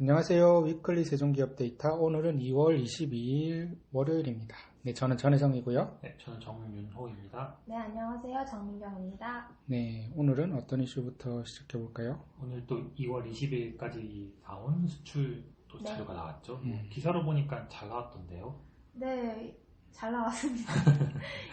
안녕하세요. 위클리 세종기업 데이터. 오늘은 2월 22일 월요일입니다. 네, 저는 전혜성이고요. 네, 저는 정윤호입니다. 네, 안녕하세요. 정민경입니다. 네, 오늘은 어떤 이슈부터 시작해 볼까요? 오늘 또 2월 20일까지 나온 수출 또 네. 자료가 나왔죠. 기사로 보니까 잘 나왔던데요. 네, 잘 나왔습니다.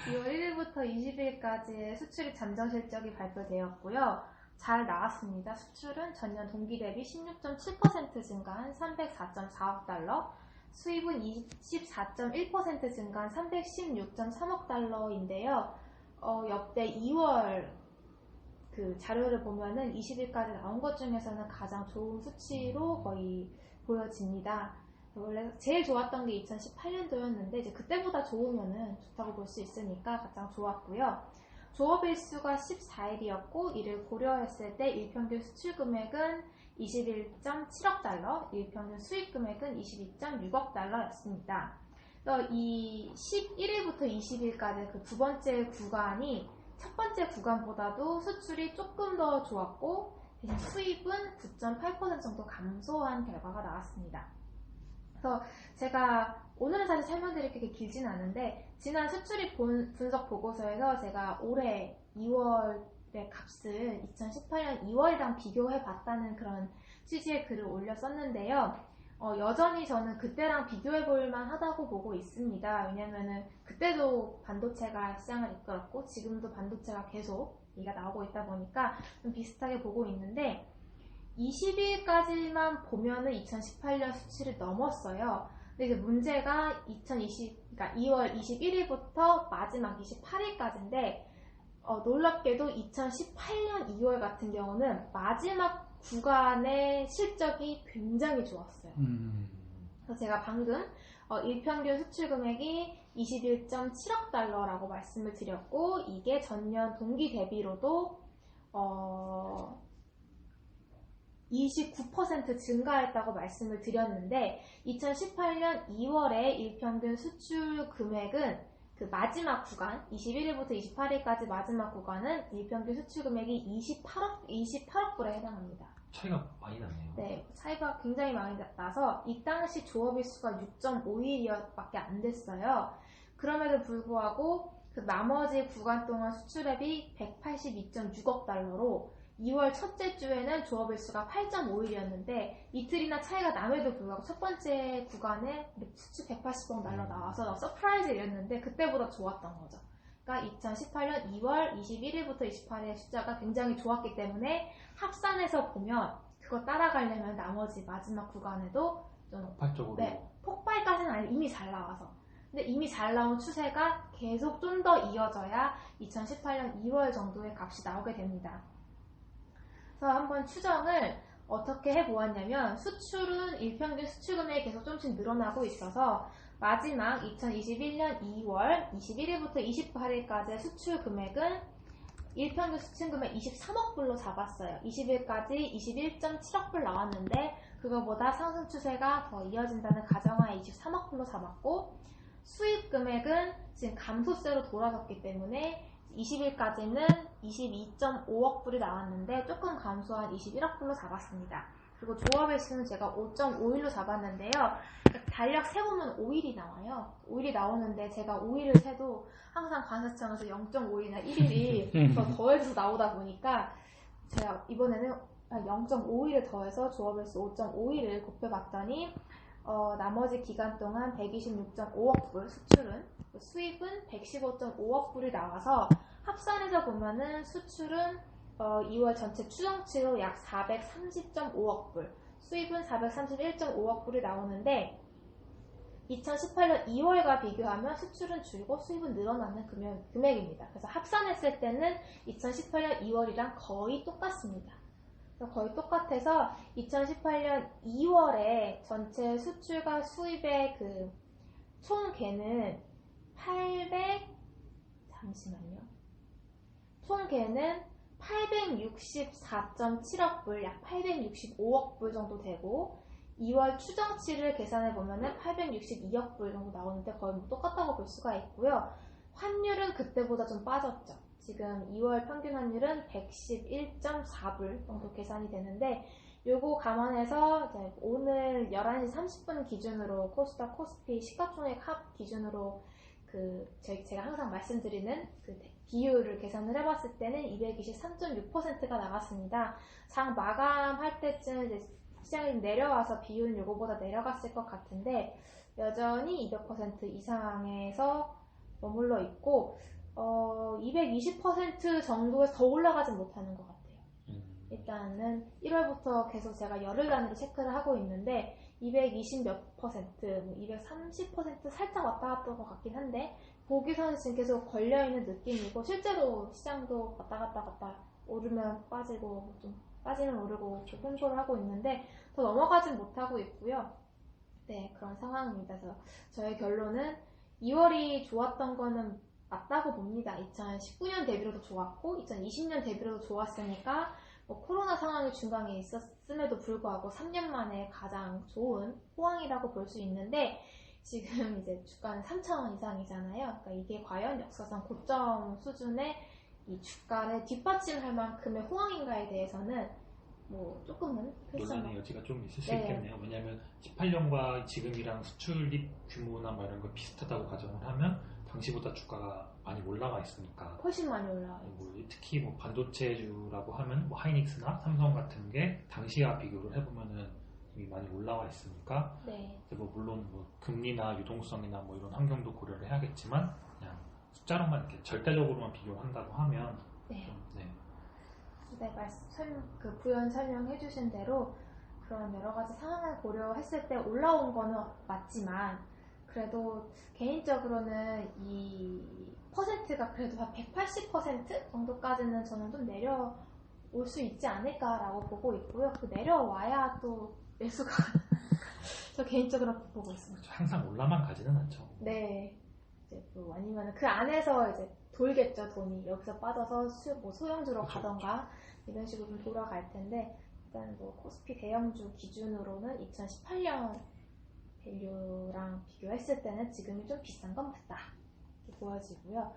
2월 1일부터 20일까지의 수출입 잠정 실적이 발표되었고요. 잘 나왔습니다. 수출은 전년 동기 대비 16.7% 증가한 304.4억 달러, 수입은 24.1% 증가한 316.3억 달러인데요. 역대 2월 그 자료를 보면은 20일까지 나온 것 중에서는 가장 좋은 수치로 거의 보여집니다. 원래 제일 좋았던 게 2018년도였는데 이제 그때보다 좋으면은 좋다고 볼 수 있으니까 가장 좋았고요. 조업일수가 14일이었고 이를 고려했을 때 일평균 수출 금액은 21.7억 달러, 일평균 수입 금액은 22.6억 달러였습니다. 이 11일부터 20일까지 그 두 번째 구간이 첫 번째 구간보다도 수출이 조금 더 좋았고 대신 수입은 9.8% 정도 감소한 결과가 나왔습니다. 그래서 제가 오늘은 사실 설명드릴 게 길지는 않은데 지난 수출입 분석 보고서에서 제가 올해 2월의 값을 2018년 2월이랑 비교해 봤다는 그런 취지의 글을 올렸었는데요. 여전히 저는 그때랑 비교해 볼만 하다고 보고 있습니다. 왜냐면은 그때도 반도체가 시장을 이끌었고 지금도 반도체가 계속 얘기가 나오고 있다 보니까 좀 비슷하게 보고 있는데 20일까지만 보면은 2018년 수치를 넘었어요. 근데 이제 문제가 그러니까 2월 21일부터 마지막 28일까지인데 놀랍게도 2018년 2월 같은 경우는 마지막 구간의 실적이 굉장히 좋았어요. 그래서 제가 방금 일평균 수출 금액이 21.7억 달러라고 말씀을 드렸고 이게 전년 동기 대비로도 29% 증가했다고 말씀을 드렸는데 2018년 2월에 일평균 수출 금액은 그 마지막 구간 21일부터 28일까지 마지막 구간은 일평균 수출 금액이 28억 불에 해당합니다. 차이가 많이 나네요. 네, 차이가 굉장히 많이 나서 이 당시 조업일수가 6.5일밖에 안 됐어요. 그럼에도 불구하고 그 나머지 구간 동안 수출액이 182.6억 달러로 2월 첫째 주에는 조업일수가 8.5일이었는데 이틀이나 차이가 남에도 불구하고 첫 번째 구간에 수출 180억 달러 나와서 나 서프라이즈였는데 그때보다 좋았던 거죠. 그러니까 2018년 2월 21일부터 28일 숫자가 굉장히 좋았기 때문에 합산해서 보면 그거 따라가려면 나머지 마지막 구간에도 좀 폭발적으로 폭발까지는 아니고 이미 잘 나와서 근데 이미 잘 나온 추세가 계속 좀 더 이어져야 2018년 2월 정도의 값이 나오게 됩니다. 그래서 한번 추정을 어떻게 해보았냐면 수출은 일평균 수출 금액이 계속 조금씩 늘어나고 있어서 마지막 2021년 2월 21일부터 28일까지의 수출 금액은 일평균 수출 금액 23억 불로 잡았어요. 20일까지 21.7억 불 나왔는데 그거보다 상승 추세가 더 이어진다는 가정하에 23억 불로 잡았고 수입 금액은 지금 감소세로 돌아섰기 때문에 20일까지는 22.5억 불이 나왔는데 조금 감소한 21억 불로 잡았습니다. 그리고 조합의 수는 제가 5.5일로 잡았는데요. 달력 세보면 5일이 나와요. 5일이 나오는데 제가 5일을 세도 항상 관세청에서 0.5일이나 1일이 더해서 나오다 보니까 제가 이번에는 0.5일을 더해서 조합의 수 5.5일을 곱해봤더니 나머지 기간 동안 126.5억 불 수출은 수입은 115.5억 불이 나와서 합산해서 보면은 수출은 2월 전체 추정치로 약 430.5억 불, 수입은 431.5억 불이 나오는데 2018년 2월과 비교하면 수출은 줄고 수입은 늘어나는 금액입니다. 그래서 합산했을 때는 2018년 2월이랑 거의 똑같습니다. 거의 똑같아서 2018년 2월에 전체 수출과 수입의 그 총계는 총계는 864.7억 불, 약 865억 불 정도 되고 2월 추정치를 계산해 보면은 862억 불 정도 나오는데 거의 뭐 똑같다고 볼 수가 있고요. 환율은 그때보다 좀 빠졌죠. 지금 2월 평균 환율은 111.4불 정도 계산이 되는데 요거 감안해서 이제 오늘 11시 30분 기준으로 코스닥 코스피 시가총액 합 기준으로 제가 항상 말씀드리는 그 비율을 계산을 해봤을 때는 223.6%가 나갔습니다. 장 마감할 때쯤 이제 시장이 내려와서 비율은 요거보다 내려갔을 것 같은데 여전히 200% 이상에서 머물러 있고 220% 정도에서 더 올라가진 못하는 것 같아요. 일단은 1월부터 계속 제가 열흘 단위로 체크를 하고 있는데 220 몇 퍼센트, 230% 살짝 왔다 갔다 것 같긴 한데 거기서는 지금 계속 걸려있는 느낌이고 실제로 시장도 왔다 갔다 오르면 빠지고 좀 빠지면 오르고 이렇게 홍보를 하고 있는데 더 넘어가진 못하고 있고요. 네, 그런 상황입니다. 그래서 저의 결론은 2월이 좋았던 거는 맞다고 봅니다. 2019년 대비로도 좋았고 2020년 대비로도 좋았으니까 코로나 상황이 중간에 있었음에도 불구하고 3년 만에 가장 좋은 호황이라고 볼 수 있는데 지금 이제 주가는 3,000원 이상이잖아요. 그러니까 이게 과연 역사상 고점 수준의 이 주가를 뒷받침할 만큼의 호황인가에 대해서는 조금은 논란의 여지가 좀 있을 수 네. 있겠네요. 왜냐하면 18년과 지금이랑 수출입 규모나 뭐 이런 거 비슷하다고 가정을 하면 당시보다 주가가 많이 올라가 있으니까 훨씬 많이 올라와요. 특히 반도체주라고 하면 하이닉스나 삼성 같은 게 당시와 비교를 해보면은 이미 많이 올라와 있으니까 네. 물론 금리나 유동성이나 이런 환경도 고려를 해야겠지만 그냥 숫자로만 이렇게 절대적으로만 비교를 한다고 하면 네. 네. 부연 설명해 주신 대로 그런 여러 가지 상황을 고려했을 때 올라온 거는 맞지만 그래도 개인적으로는 이 퍼센트가 그래도 한 180% 정도까지는 저는 좀 내려올 수 있지 않을까라고 보고 있고요. 내려와야 또 매수가 저 개인적으로 보고 있습니다. 항상 올라만 가지는 않죠. 네. 이제 아니면 그 안에서 이제 돌겠죠, 돈이. 여기서 빠져서 소형주로 그쵸, 가던가 이런 식으로 좀 돌아갈 텐데 일단 코스피 대형주 기준으로는 2018년 밸류랑 비교했을 때는 지금이 좀 비싼 건 맞다 이렇게 보여지고요.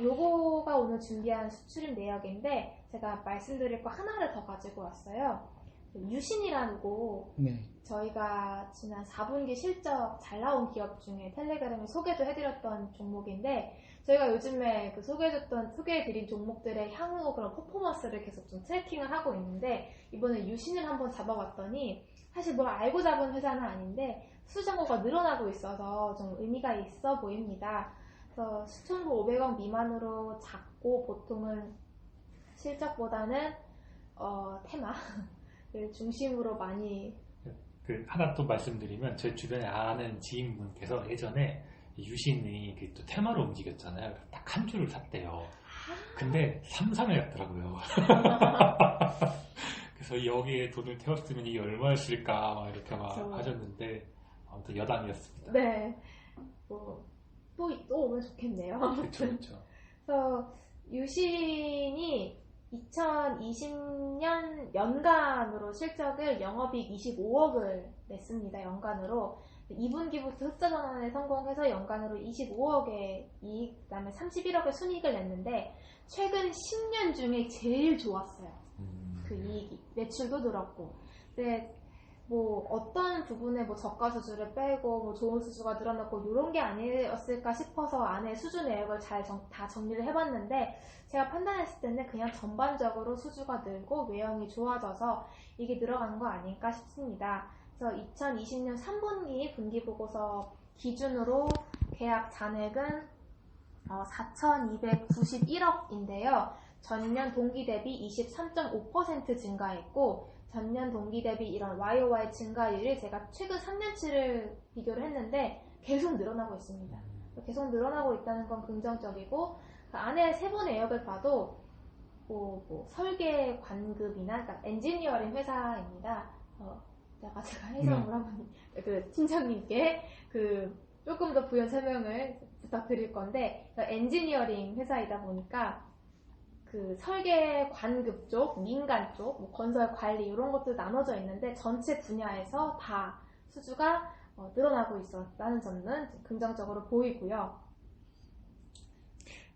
요거가 오늘 준비한 수출입 내역인데 제가 말씀드릴 거 하나를 더 가지고 왔어요. 유신이라고 네. 저희가 지난 4분기 실적 잘 나온 기업 중에 텔레그램에 소개도 해드렸던 종목인데 저희가 요즘에 소개해드린 종목들의 향후 그런 퍼포먼스를 계속 좀 트래킹을 하고 있는데 이번에 유신을 한번 잡아봤더니 사실 뭘 알고 잡은 회사는 아닌데 수주잔고가 늘어나고 있어서 좀 의미가 있어 보입니다. 그래서 수천부 500원 미만으로 작고 보통은 실적보다는 테마를 중심으로 많이 하나 또 말씀드리면 제 주변에 아는 지인분께서 예전에 유신이 또 테마로 움직였잖아요. 딱 한 주를 샀대요. 근데 삼성을 갔더라고요. 그래서 여기에 돈을 태웠으면 이게 얼마였을까 이렇게 그렇죠. 하셨는데 아무튼 여담이었습니다. 네. 또 오면 좋겠네요. 그렇죠. 그래서 유신이 2020년 연간으로 실적을 영업이익 25억을 냈습니다. 연간으로 2분기부터 흑자 전환에 성공해서 연간으로 25억의 이익, 그다음에 31억의 순이익을 냈는데 최근 10년 중에 제일 좋았어요. 그 이익이 매출도 늘었고, 근데 어떤 부분에 저가 수주를 빼고 좋은 수주가 늘어났고 이런 게 아니었을까 싶어서 안에 수주 내역을 다 정리를 해봤는데 제가 판단했을 때는 그냥 전반적으로 수주가 늘고 외형이 좋아져서 이게 늘어간 거 아닐까 싶습니다. 그래서 2020년 3분기 분기보고서 기준으로 계약 잔액은 4,291억인데요. 전년 동기 대비 23.5% 증가했고 전년 동기 대비 이런 YOY 증가율이 제가 최근 3년치를 비교를 했는데 계속 늘어나고 있습니다. 계속 늘어나고 있다는 건 긍정적이고 그 안에 세부 내역을 봐도 설계 관급이나 그러니까 엔지니어링 회사입니다. 제가 해석을 한번 팀장님께 조금 더 부연 설명을 부탁드릴 건데 엔지니어링 회사이다 보니까 설계 관급 쪽, 민간 쪽, 건설 관리 이런 것도 나눠져 있는데 전체 분야에서 다 수주가 늘어나고 있었다는 점은 긍정적으로 보이고요.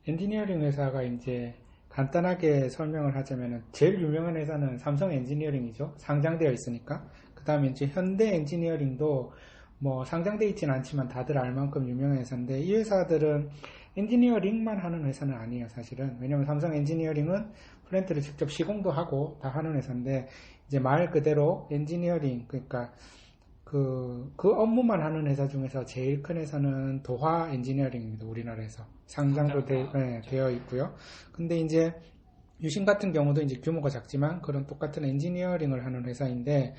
엔지니어링 회사가 이제 간단하게 설명을 하자면은 제일 유명한 회사는 삼성 엔지니어링이죠. 상장되어 있으니까. 그 다음에 이제 현대 엔지니어링도 뭐 상장되어 있지는 않지만 다들 알 만큼 유명한 회사인데, 이 회사들은 엔지니어링만 하는 회사는 아니에요, 사실은. 왜냐면 삼성 엔지니어링은 플랜트를 직접 시공도 하고 다 하는 회사인데, 이제 말 그대로 엔지니어링, 그러니까 그 업무만 하는 회사 중에서 제일 큰 회사는 도화 엔지니어링입니다. 우리나라에서 상장도 되어 있고요. 근데 이제 유신 같은 경우도 이제 규모가 작지만 그런 똑같은 엔지니어링을 하는 회사인데,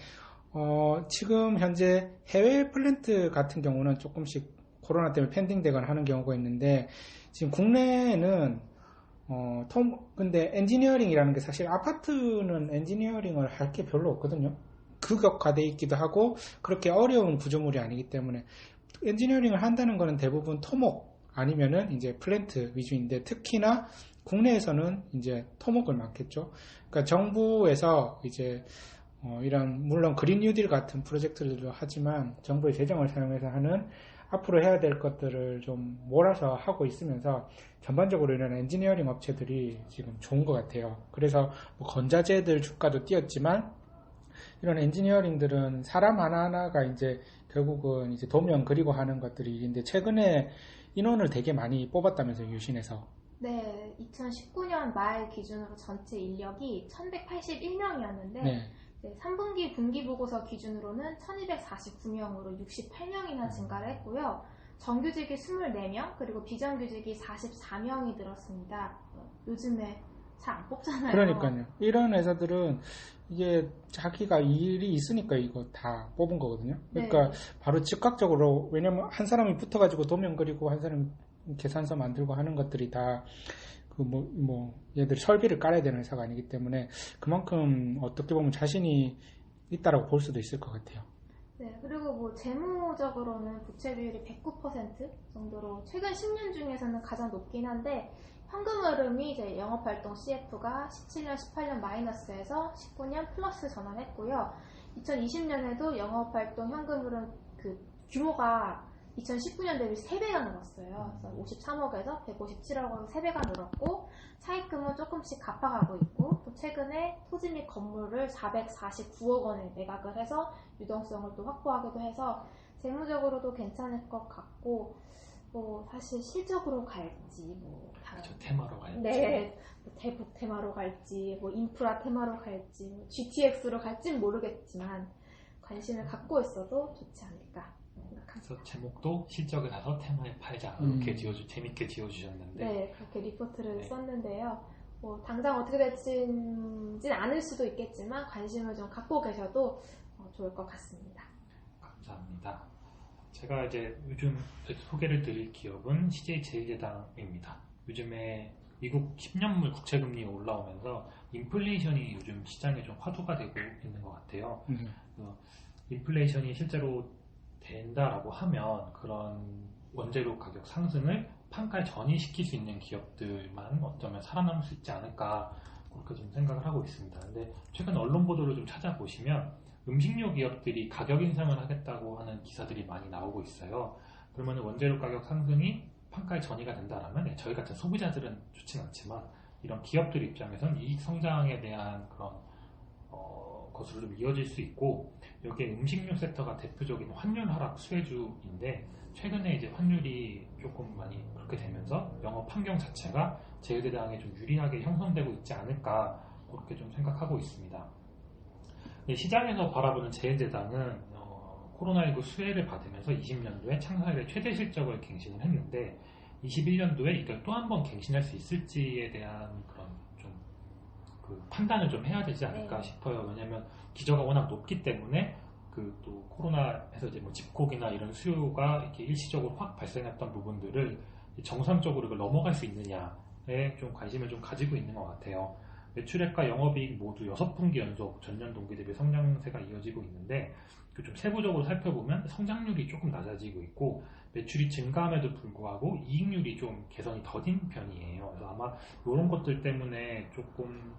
지금 현재 해외 플랜트 같은 경우는 조금씩 코로나 때문에 펜딩되거나 하는 경우가 있는데, 지금 국내에는 근데 엔지니어링이라는 게 사실 아파트는 엔지니어링을 할 게 별로 없거든요. 극역화되어 있기도 하고 그렇게 어려운 구조물이 아니기 때문에 엔지니어링을 한다는 거는 대부분 토목 아니면은 이제 플랜트 위주인데, 특히나 국내에서는 이제 토목을 많겠죠. 그러니까 정부에서 이제 이런 물론 그린 뉴딜 같은 프로젝트들도 하지만 정부의 재정을 사용해서 하는 앞으로 해야 될 것들을 좀 몰아서 하고 있으면서 전반적으로 이런 엔지니어링 업체들이 지금 좋은 것 같아요. 그래서 뭐 건자재들 주가도 뛰었지만 이런 엔지니어링들은 사람 하나하나가 이제 결국은 이제 도면 그리고 하는 것들이 있는데, 최근에 인원을 되게 많이 뽑았다면서요, 유신에서. 네, 2019년 말 기준으로 전체 인력이 1181명이었는데 네. 3분기 분기보고서 기준으로는 1249명으로 68명이나 증가를 했고요. 정규직이 24명, 그리고 비정규직이 44명이 늘었습니다. 요즘에 잘 안 뽑잖아요. 그러니까요. 이런 회사들은 이게 자기가 일이 있으니까 이거 다 뽑은 거거든요. 그러니까 네. 바로 즉각적으로, 왜냐면 한 사람이 붙어가지고 도면 그리고 한 사람이 계산서 만들고 하는 것들이 다 얘들 설비를 깔아야 되는 회사가 아니기 때문에 그만큼 어떻게 보면 자신이 있다라고 볼 수도 있을 것 같아요. 네, 그리고 뭐 재무적으로는 부채 비율이 109% 정도로 최근 10년 중에서는 가장 높긴 한데, 현금 흐름이 이제 영업활동 CF가 17년, 18년 마이너스에서 19년 플러스 전환했고요. 2020년에도 영업활동 현금 흐름 그 규모가 2019년 대비 3배가 늘었어요. 그래서 53억에서 157억으로 3배가 늘었고, 차입금은 조금씩 갚아가고 있고, 또 최근에 토지 및 건물을 449억 원에 매각을 해서 유동성을 또 확보하기도 해서 재무적으로도 괜찮을 것 같고, 뭐 사실 실적으로 갈지, 뭐 다른 테마로 갈지, 네, 뭐 대북 테마로 갈지, 뭐 인프라 테마로 갈지, 뭐 GTX로 갈지는 모르겠지만 관심을 갖고 있어도 좋지 않을까 생각합니다. 그래서 제목도 실적을 가서 테마에 팔자 이렇게 재밌게 지어주셨는데, 네, 그렇게 리포트를 네. 썼는데요. 뭐 당장 어떻게 될지는 않을 수도 있겠지만 관심을 좀 갖고 계셔도 좋을 것 같습니다. 감사합니다. 제가 이제 요즘 소개를 드릴 기업은 CJ제일제당입니다. 요즘에 미국 10년물 국채금리 올라오면서 인플레이션이 요즘 시장에 좀 화두가 되고 있는 것 같아요. 인플레이션이 실제로 된다라고 하면 그런 원재료 가격 상승을 판가에 전이시킬 수 있는 기업들만 어쩌면 살아남을 수 있지 않을까, 그렇게 좀 생각을 하고 있습니다. 근데 최근 언론 보도를 좀 찾아보시면 음식료 기업들이 가격 인상을 하겠다고 하는 기사들이 많이 나오고 있어요. 그러면 원재료 가격 상승이 판가에 전이가 된다라면 저희 같은 소비자들은 좋진 않지만 이런 기업들 입장에서는 이익 성장에 대한 그런 것으로 좀 이어질 수 있고, 여기에 음식료 섹터가 대표적인 환율 하락 수혜주인데, 최근에 이제 환율이 조금 많이 그렇게 되면서 영업 환경 자체가 제일제당에 좀 유리하게 형성되고 있지 않을까, 그렇게 좀 생각하고 있습니다. 시장에서 바라보는 제일제당은 코로나19 수혜를 받으면서 20년도에 창사 이래 최대 실적을 갱신을 했는데, 21년도에 이걸 또 한 번 갱신할 수 있을지에 대한 그런 좀 판단을 좀 해야 되지 않을까 싶어요. 왜냐하면 기저가 워낙 높기 때문에 또 코로나에서 이제 뭐 집콕이나 이런 수요가 이렇게 일시적으로 확 발생했던 부분들을 정상적으로 이걸 넘어갈 수 있느냐에 좀 관심을 좀 가지고 있는 것 같아요. 매출액과 영업이익 모두 6분기 연속 전년 동기 대비 성장세가 이어지고 있는데, 좀 세부적으로 살펴보면 성장률이 조금 낮아지고 있고, 매출이 증가함에도 불구하고 이익률이 좀 개선이 더딘 편이에요. 그래서 아마 이런 것들 때문에 조금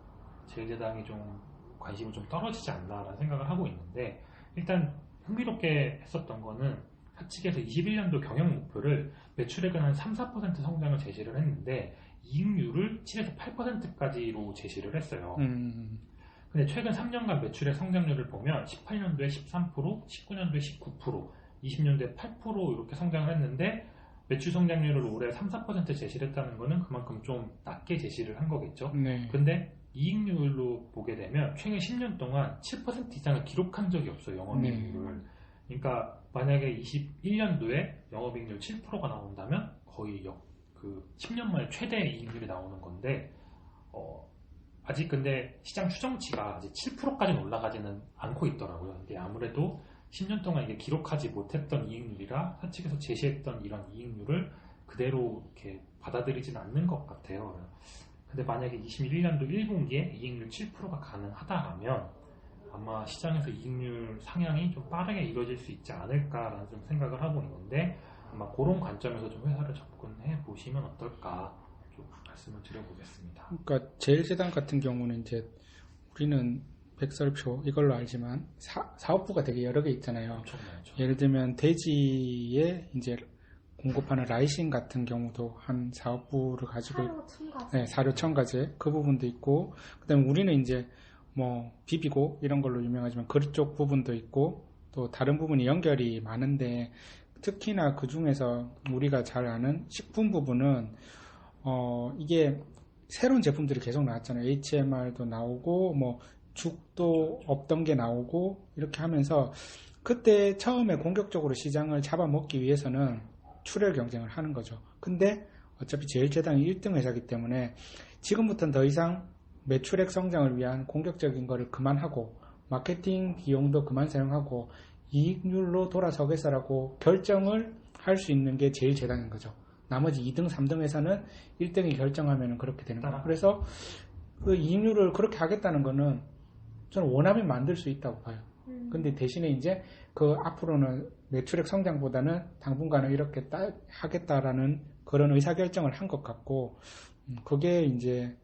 제일제당이 좀 관심이 좀 떨어지지 않나라는 생각을 하고 있는데, 일단 흥미롭게 했었던 거는 사측에서 21년도 경영 목표를 매출액은 한 3-4% 성장을 제시를 했는데 이익률을 7에서 8%까지로 제시를 했어요. 음. 근데 최근 3년간 매출의 성장률을 보면 18년도에 13%, 19년도에 19%, 20년도에 8% 이렇게 성장을 했는데 매출 성장률을 올해 3, 4% 제시를 했다는 거는 그만큼 좀 낮게 제시를 한 거겠죠. 네. 근데 이익률로 보게 되면 최근 10년 동안 7% 이상을 기록한 적이 없어요. 영업이익률을. 그러니까 만약에 21년도에 영업이익률 7%가 나온다면 거의 10년 만에 최대 이익률이 나오는 건데 아직 근데 시장 추정치가 아직 7%까지는 올라가지는 않고 있더라고요. 근데 아무래도 10년 동안 이게 기록하지 못했던 이익률이라 사측에서 제시했던 이런 이익률을 그대로 이렇게 받아들이지는 않는 것 같아요. 근데 만약에 21년도 1분기에 이익률 7%가 가능하다면 아마 시장에서 이익률 상향이 좀 빠르게 이루어질 수 있지 않을까라는 좀 생각을 하고 있는데 아마 그런 관점에서 좀 회사를 접근해 보시면 어떨까 좀 말씀을 드려보겠습니다. 그러니까 제일제당 같은 경우는 이제 우리는 백설표 이걸로 알지만 사업부가 되게 여러 개 있잖아요. 엄청 많죠. 예를 들면 돼지에 이제 공급하는 라이신 같은 경우도 한 사업부를 가지고 사료 첨가제 그 부분도 있고 그다음에 우리는 이제 뭐 비비고 이런 걸로 유명하지만 그쪽 부분도 있고 또 다른 부분이 연결이 많은데 특히나 그 중에서 우리가 잘 아는 식품 부분은 이게 새로운 제품들이 계속 나왔잖아요. HMR도 나오고 뭐 죽도 없던 게 나오고 이렇게 하면서 그때 처음에 공격적으로 시장을 잡아먹기 위해서는 출혈 경쟁을 하는 거죠. 근데 어차피 제일제당이 1등 회사이기 때문에 지금부터는 더 이상 매출액 성장을 위한 공격적인 거를 그만하고 마케팅 비용도 그만 사용하고 이익률로 돌아서겠어라고 결정을 할 수 있는 게 제일제당인 거죠. 나머지 2등, 3등 회사는 1등이 결정하면 그렇게 되는 거예요. 그래서 그 이익률을 그렇게 하겠다는 거는 저는 원하면 만들 수 있다고 봐요. 근데 대신에 이제 그 앞으로는 매출액 성장보다는 당분간은 이렇게 하겠다라는 그런 의사결정을 한 것 같고 그게 이제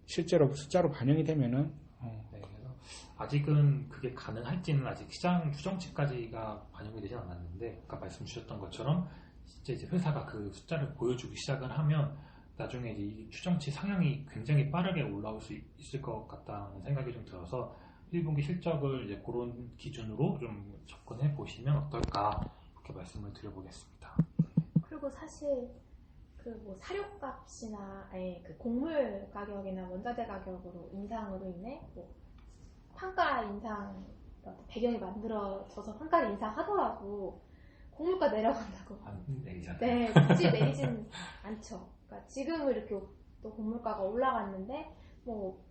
실제로 숫자로 반영이 되면은 네, 그래서 아직은 그게 가능할지는 아직 시장 추정치까지가 반영이 되진 않았는데 아까 말씀 주셨던 것처럼 진짜 이제 회사가 그 숫자를 보여주기 시작을 하면 나중에 이제 이 추정치 상향이 굉장히 빠르게 올라올 수 있을 것 같다는 생각이 좀 들어서 1분기 실적을 이제 그런 기준으로 좀 접근해 보시면 어떨까 이렇게 말씀을 드려보겠습니다. 그리고 사실 그 뭐 사료값이나 그 곡물 가격이나 원자재 가격으로 인상으로 인해 뭐 판가 인상 배경이 만들어져서 판가를 인상하더라도 곡물가 내려간다고 안 내리잖아요. 네, 굳이 내리진 않죠. 그러니까 지금은 이렇게 또 곡물가가 올라갔는데 뭐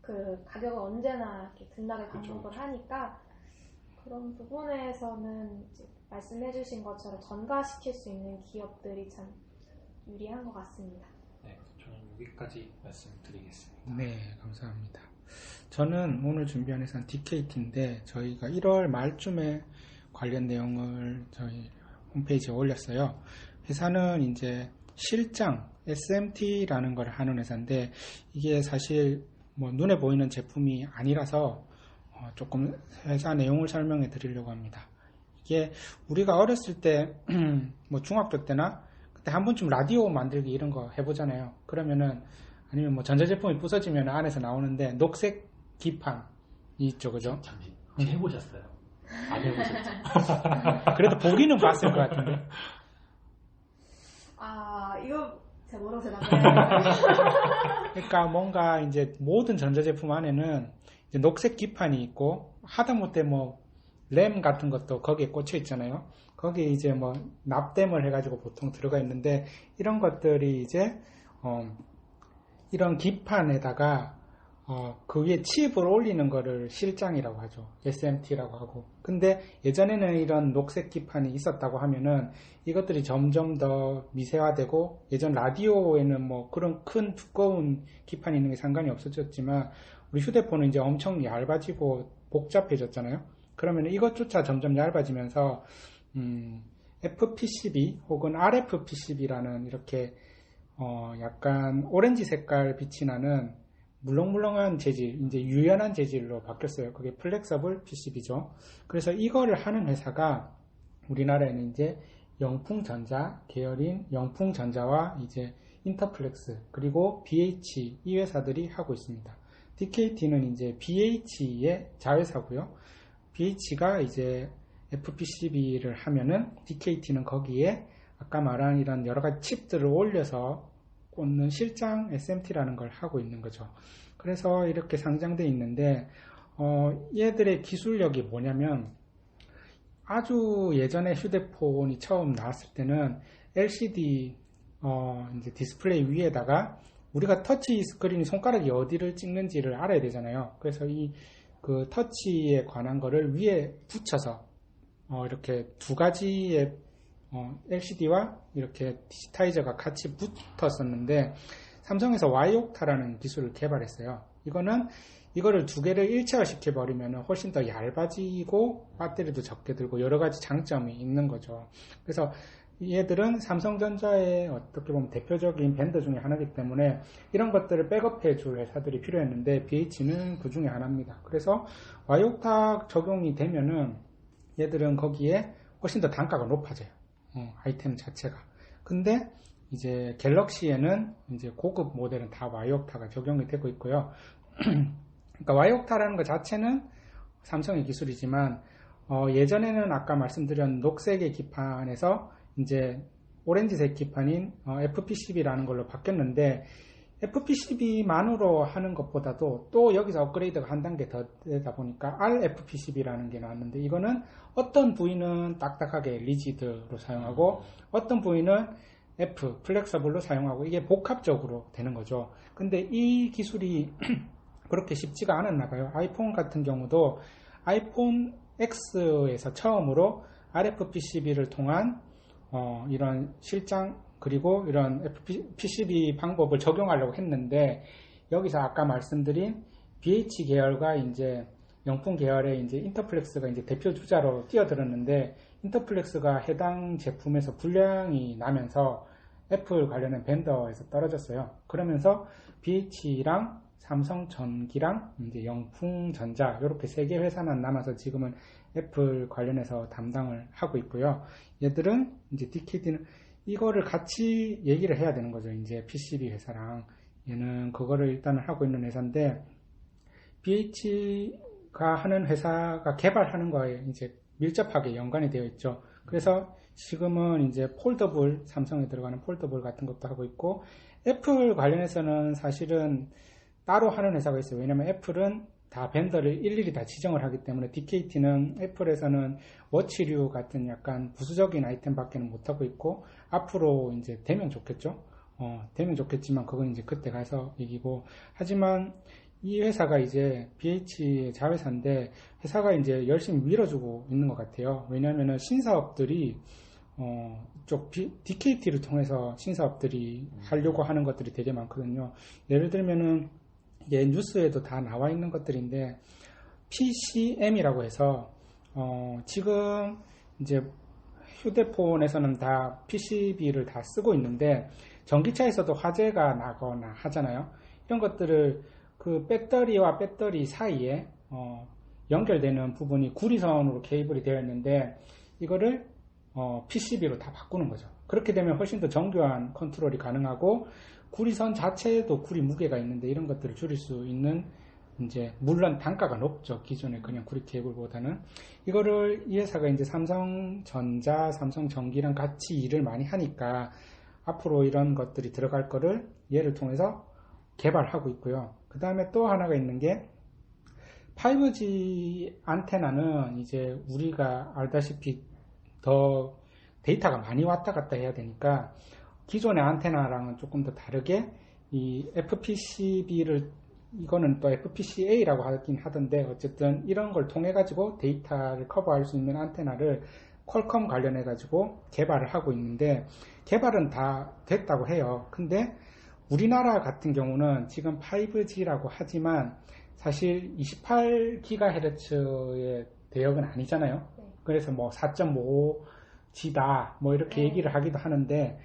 그 가격은 언제나 이렇게 등락의 반복을 하니까 그런 부분에서는 이제 말씀해주신 것처럼 전가시킬 수 있는 기업들이 참 유리한 것 같습니다. 네, 저는 여기까지 말씀드리겠습니다. 네, 감사합니다. 저는 오늘 준비한 회사는 DKT인데 저희가 1월 말쯤에 관련 내용을 저희 홈페이지에 올렸어요. 회사는 이제 실장 SMT라는 걸 하는 회사인데 이게 사실 뭐 눈에 보이는 제품이 아니라서 조금 회사 내용을 설명해 드리려고 합니다. 이게 우리가 어렸을 때 뭐 중학교 때나 그때 한 번쯤 라디오 만들기 이런 거 해보잖아요. 그러면은 아니면 뭐 전자제품이 부서지면 안에서 나오는데 녹색 기판이 있죠, 그죠? 잠시 해보셨어요? 안 해보셨죠? 그래도 보기는 봤을 것 같은데. 이거 제가 뭐라고 대답해야 그러니까 뭔가 이제 모든 전자제품 안에는 이제 녹색 기판이 있고 하다못해 뭐 램 같은 것도 거기에 꽂혀 있잖아요. 거기에 이제 뭐 납땜을 해가지고 보통 들어가 있는데 이런 것들이 이제 이런 기판에다가 그 위에 칩을 올리는 거를 실장이라고 하죠. SMT라고 하고. 근데 예전에는 이런 녹색 기판이 있었다고 하면은 이것들이 점점 더 미세화되고 예전 라디오에는 뭐 그런 큰 두꺼운 기판이 있는 게 상관이 없어졌지만 우리 휴대폰은 이제 엄청 얇아지고 복잡해졌잖아요. 그러면 이것조차 점점 얇아지면서 FPCB 혹은 RFPCB라는 이렇게 약간 오렌지 색깔 빛이 나는 물렁물렁한 재질, 이제 유연한 재질로 바뀌었어요. 그게 플렉서블 PCB죠. 그래서 이거를 하는 회사가 우리나라에는 이제 영풍전자 계열인 영풍전자와 이제 인터플렉스, 그리고 BH 이 회사들이 하고 있습니다. DKT는 이제 BH의 자회사고요. BH가 이제 FPCB를 하면은 DKT는 거기에 아까 말한 이런 여러 가지 칩들을 올려서 꽂는 실장 SMT라는 걸 하고 있는 거죠. 그래서 이렇게 상장되어 있는데 얘들의 기술력이 뭐냐면 아주 예전에 휴대폰이 처음 나왔을 때는 LCD 이제 디스플레이 위에다가 우리가 터치 스크린이 손가락이 어디를 찍는지를 알아야 되잖아요. 그래서 그 터치에 관한 거를 위에 붙여서 이렇게 두 가지의 LCD와 이렇게 디지타이저가 같이 붙었었는데 삼성에서 Y옥타라는 기술을 개발했어요. 이거를 두 개를 일체화 시켜버리면 훨씬 더 얇아지고 배터리도 적게 들고 여러 가지 장점이 있는 거죠. 그래서 얘들은 삼성전자의 어떻게 보면 대표적인 벤더 중에 하나이기 때문에 이런 것들을 백업해 줄 회사들이 필요했는데 BH는 그 중에 하나입니다. 그래서 Y옥타 적용이 되면은 얘들은 거기에 훨씬 더 단가가 높아져요. 아이템 자체가. 근데 이제 갤럭시에는 이제 고급 모델은 다 Y옥타가 적용이 되고 있고요. 그러니까 Y옥타라는 것 자체는 삼성의 기술이지만 예전에는 아까 말씀드린 녹색의 기판에서 이제 오렌지색 기판인 FPCB라는 걸로 바뀌었는데 FPCB만으로 하는 것보다도 또 여기서 업그레이드가 한 단계 더 되다 보니까 RFPCB라는 게 나왔는데 이거는 어떤 부위는 딱딱하게 리지드로 사용하고 어떤 부위는 F, 플렉서블로 사용하고 이게 복합적으로 되는 거죠. 근데 이 기술이 그렇게 쉽지가 않았나 봐요. 아이폰 같은 경우도 아이폰 X에서 처음으로 RFPCB를 통한 이런 실장 그리고 이런 PCB 방법을 적용하려고 했는데 여기서 아까 말씀드린 BH 계열과 이제 영풍 계열의 이제 인터플렉스가 이제 대표 주자로 뛰어들었는데 인터플렉스가 해당 제품에서 불량이 나면서 애플 관련된 벤더에서 떨어졌어요. 그러면서 BH랑 삼성전기랑 이제 영풍전자 이렇게 세 개 회사만 남아서 지금은 애플 관련해서 담당을 하고 있고요. 얘들은 이제 DKT는 이거를 같이 얘기를 해야 되는 거죠. 이제 PCB 회사랑 얘는 그거를 일단은 하고 있는 회사인데 BH가 하는 회사가 개발하는 거에 이제 밀접하게 연관이 되어 있죠. 그래서 지금은 이제 폴더블, 삼성에 들어가는 폴더블 같은 것도 하고 있고 애플 관련해서는 사실은 따로 하는 회사가 있어요. 왜냐면 애플은 다 벤더를 일일이 다 지정을 하기 때문에 DKT는 애플에서는 워치류 같은 약간 부수적인 아이템밖에는 못하고 있고 앞으로 이제 되면 좋겠죠. 되면 좋겠지만 그건 이제 그때 가서 얘기고 하지만 이 회사가 이제 BH의 자회사인데 회사가 이제 열심히 밀어주고 있는 것 같아요. 왜냐하면 신사업들이 쪽 DKT를 통해서 신사업들이 하려고 하는 것들이 되게 많거든요. 예를 들면은 이게 뉴스에도 다 나와 있는 것들인데 PCM이라고 해서 지금 이제 휴대폰에서는 다 PCB를 다 쓰고 있는데 전기차에서도 화재가 나거나 하잖아요. 이런 것들을 그 배터리와 배터리 사이에 연결되는 부분이 구리선으로 케이블이 되어 있는데 이거를 PCB로 다 바꾸는 거죠. 그렇게 되면 훨씬 더 정교한 컨트롤이 가능하고 구리선 자체에도 구리 무게가 있는데 이런 것들을 줄일 수 있는 이제 물론 단가가 높죠. 기존의 그냥 구리 케이블보다는 이거를 이 회사가 이제 삼성전자, 삼성전기랑 같이 일을 많이 하니까 앞으로 이런 것들이 들어갈 거를 얘를 통해서 개발하고 있고요. 그 다음에 또 하나가 있는 게 5G 안테나는 이제 우리가 알다시피 더 데이터가 많이 왔다 갔다 해야 되니까 기존의 안테나랑은 조금 더 다르게 이 FPCB를 이거는 또 FPCA라고 하긴 하던데 어쨌든 이런 걸 통해 가지고 데이터를 커버할 수 있는 안테나를 퀄컴 관련해 가지고 개발을 하고 있는데 개발은 다 됐다고 해요. 근데 우리나라 같은 경우는 지금 5G라고 하지만 사실 28GHz의 대역은 아니잖아요. 그래서 뭐 4.5G다 뭐 이렇게 얘기를 하기도 하는데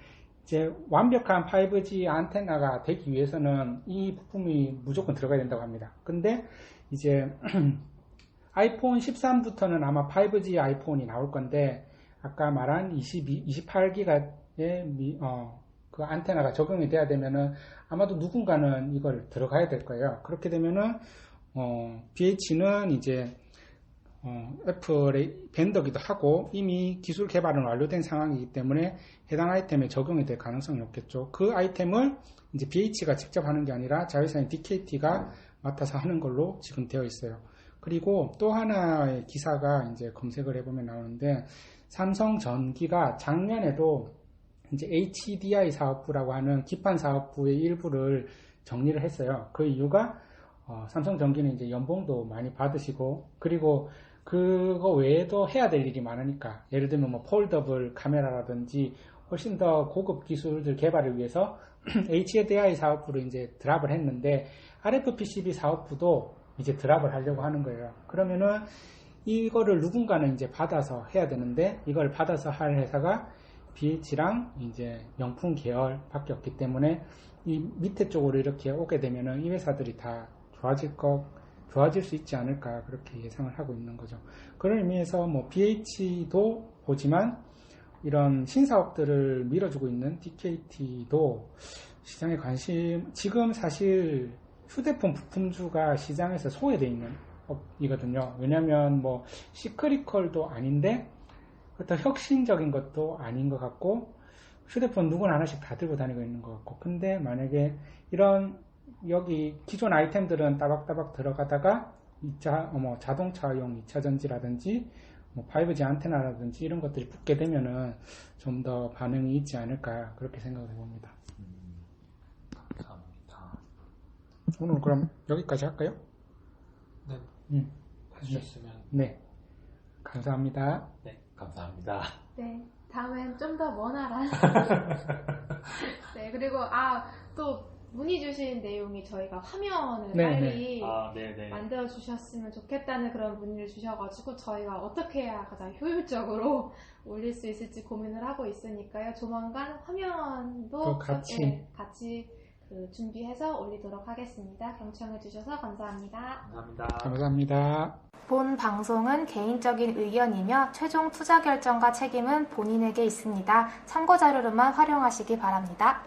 이제 완벽한 5G 안테나가 되기 위해서는 이 부품이 무조건 들어가야 된다고 합니다. 근데 이제 아이폰 13부터는 아마 5G 아이폰이 나올 건데 아까 말한 28기가의 그 안테나가 적용이 돼야 되면은 아마도 누군가는 이걸 들어가야 될 거예요. 그렇게 되면은 BH는 이제 애플의 벤더기도 하고 이미 기술 개발은 완료된 상황이기 때문에 해당 아이템에 적용이 될 가능성이 없겠죠. 그 아이템을 이제 BH가 직접 하는 게 아니라 자회사인 DKT가 맡아서 하는 걸로 지금 되어 있어요. 그리고 또 하나의 기사가 이제 검색을 해보면 나오는데, 삼성 전기가 작년에도 이제 HDI 사업부라고 하는 기판 사업부의 일부를 정리를 했어요. 그 이유가 삼성 전기는 이제 연봉도 많이 받으시고, 그리고 그거 외에도 해야 될 일이 많으니까, 예를 들면 뭐 폴더블 카메라라든지 훨씬 더 고급 기술들 개발을 위해서 HDI 사업부를 이제 드랍을 했는데, RFPCB 사업부도 이제 드랍을 하려고 하는 거예요. 그러면은 이거를 누군가는 이제 받아서 해야 되는데, 이걸 받아서 할 회사가 BH랑 이제 명품 계열밖에 없기 때문에 이 밑에 쪽으로 이렇게 오게 되면은 이 회사들이 다 좋아질 수 있지 않을까, 그렇게 예상을 하고 있는 거죠. 그런 의미에서 뭐 BH도 보지만 이런 신사업들을 밀어주고 있는 DKT도 시장에 지금 사실 휴대폰 부품주가 시장에서 소외되어 있는 업이거든요. 왜냐면 뭐 시크리컬도 아닌데 그렇다고 혁신적인 것도 아닌 것 같고, 휴대폰 누구나 하나씩 다 들고 다니고 있는 것 같고, 근데 만약에 이런 여기 기존 아이템들은 따박따박 들어가다가 자동차용 2차전지라든지 뭐 5G 안테나라든지 이런 것들이 붙게 되면은 좀 더 반응이 있지 않을까, 그렇게 생각을 해봅니다. 감사합니다. 오늘 그럼 여기까지 할까요? 네. 해주셨으면. 네. 감사합니다. 네, 감사합니다. 네, 다음엔 좀 더 원활한. 네, 그리고 또 문의 주신 내용이 저희가 화면을 빨리 만들어 주셨으면 좋겠다는 그런 문의를 주셔가지고 저희가 어떻게 해야 가장 효율적으로 올릴 수 있을지 고민을 하고 있으니까요. 조만간 화면도 같이 준비해서 올리도록 하겠습니다. 경청해 주셔서 감사합니다. 감사합니다. 본 방송은 개인적인 의견이며 최종 투자 결정과 책임은 본인에게 있습니다. 참고 자료로만 활용하시기 바랍니다.